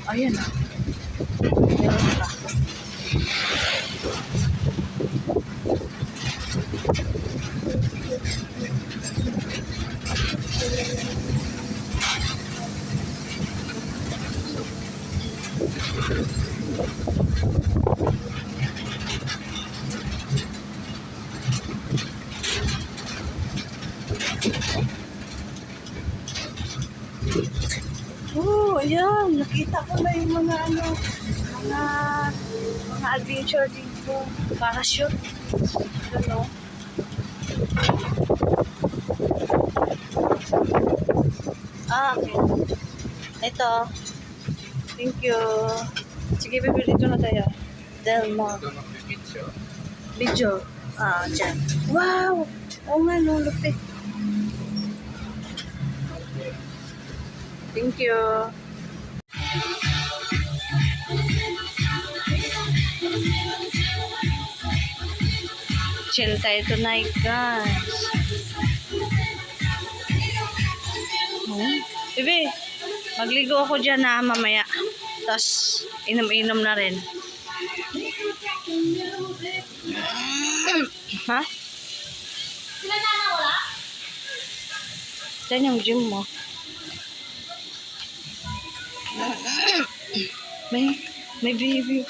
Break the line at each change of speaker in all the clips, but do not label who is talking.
Ayan na. Meron pa. Oh, ayan. Nakita ko na yung mga mga adventure dito. Parachute. Ano? Okay. Ito. Thank you. Sige, bibili dito na tayo. Delmont. Video. Dyan. Wow! Oo nga, no, lupit. Thank you. Chill tayo tonight, guys. Bibi, magligo ako dyan na mamaya. Tapos, inom-inom na rin. Ha? Diyan yung gym mo. May baby.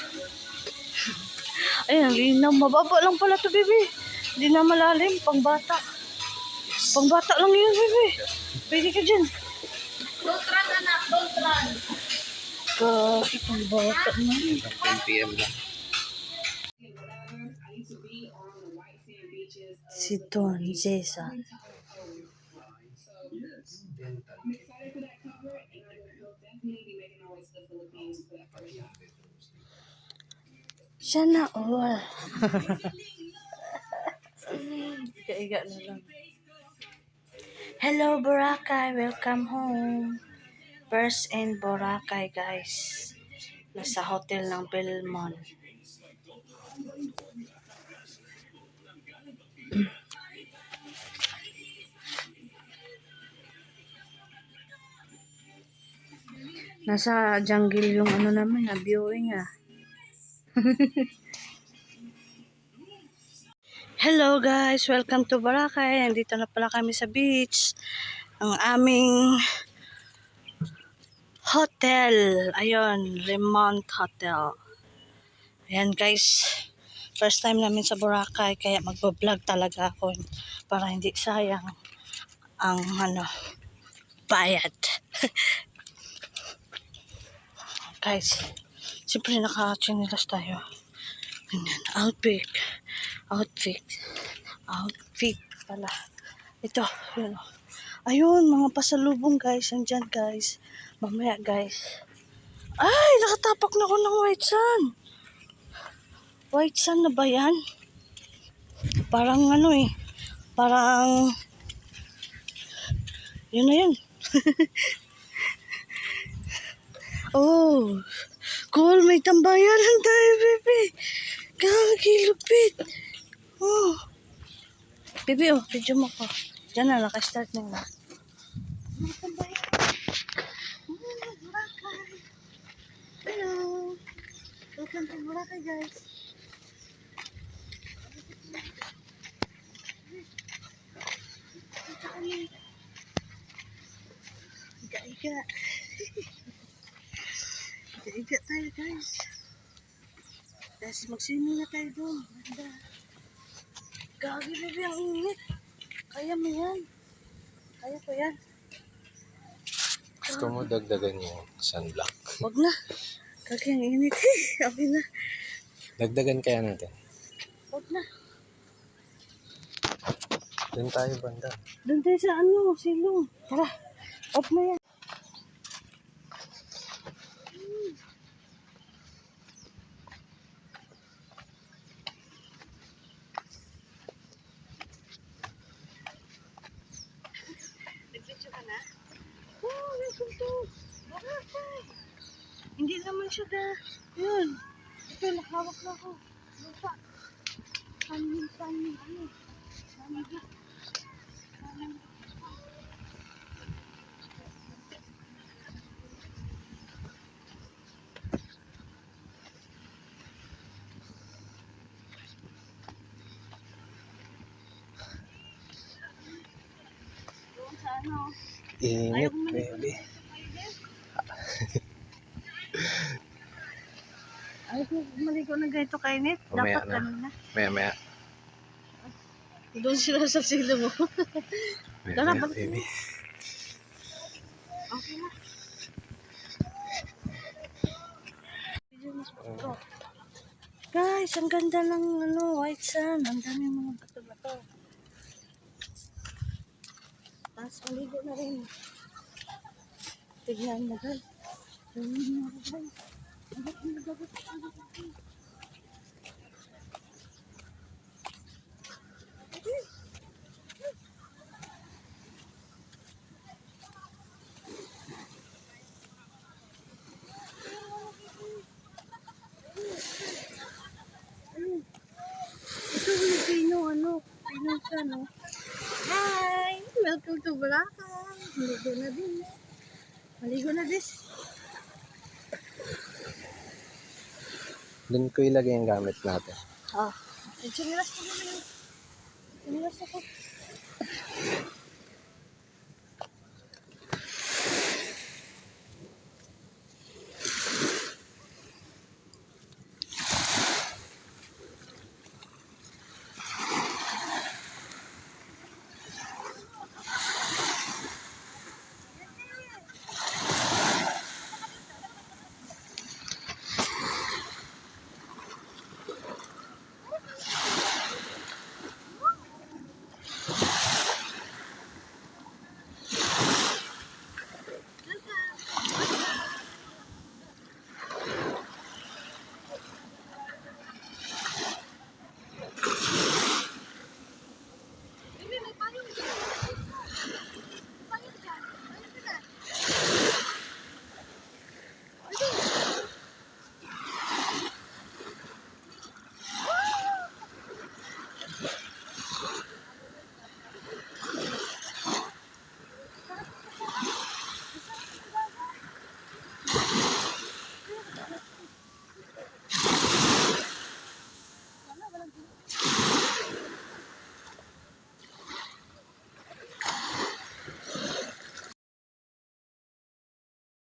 Ayun, linaw. Mababa lang pala to, baby. Hindi na malalim. Pangbata. Pangbata lang yun, baby. Pwede ka dyan.
Don't run, anak. Don't run.
Kasi pangbata na.
10 PM lang.
Si Don Zesa. Sana all. Kaiga na lang. Hello Boracay, welcome home. First in Boracay, guys. Nasa hotel ng Belmont. Nasa jungle yung ano naman, viewing Hello guys, welcome to Boracay. Nandito na pala kami sa beach. Ang aming hotel. Ayun, Remont Hotel. Ayan guys, first time namin sa Boracay kaya magbablog talaga ako para hindi sayang ang bayad. Guys, siyempre naka-chinilas tayo. Ganyan, outfit pala. Ito, yun. Ayun, mga pasalubong guys, andyan guys. Mamaya guys. Ay, nakatapak na ako ng white sun. White sun na ba yan? Parang parang yun na yun. Oh, cool, may tambayanan tayo, baby. Kakilupit. Oh. Baby, video mo ko. Diyan na, naka-start na yun. Mga tambayanan. Boracay. Hello. Welcome to Boracay, guys. Iga-iga. Iga-iga tayo, guys. Tapos mag-swimming na tayo doon. Ganda. Gagi, baby, ang init. Kaya mo yan. Kaya ko yan.
Gusto mo dagdagan yung sunblock?
Wag na. Gagi, ang init. Sabi na.
Dagdagan kaya natin.
Wag na.
Doon tayo banda.
Doon tayo sa silong. Tara. Off na yan. Nag-video ka na? Oh, welcome to Boracay. Hindi naman siya yun. Ito, nakahawak na ako. Lupa. Sanin. Ano? Sanin. Doon sa ano.
Init, baby.
Ayaw ko maligo na ganito kainit.
Mamaya
Dapat
na.
kanina.
Maya.
Doon sila sa silo mo. Tara,
Maya,
balik
baby.
na. Okay na. Guys, ang ganda ng white sand. Ang dami mga bato-bato. Tapos maligo na rin. Tignan mo guys. Tignan mo guys. Ito yung Pino siya, no? Hi! Welcome to Bulacan. Maligo na din.
Doon ko ilagay yung gamit natin.
Ah, sinilas ko naman. Sinilas ako.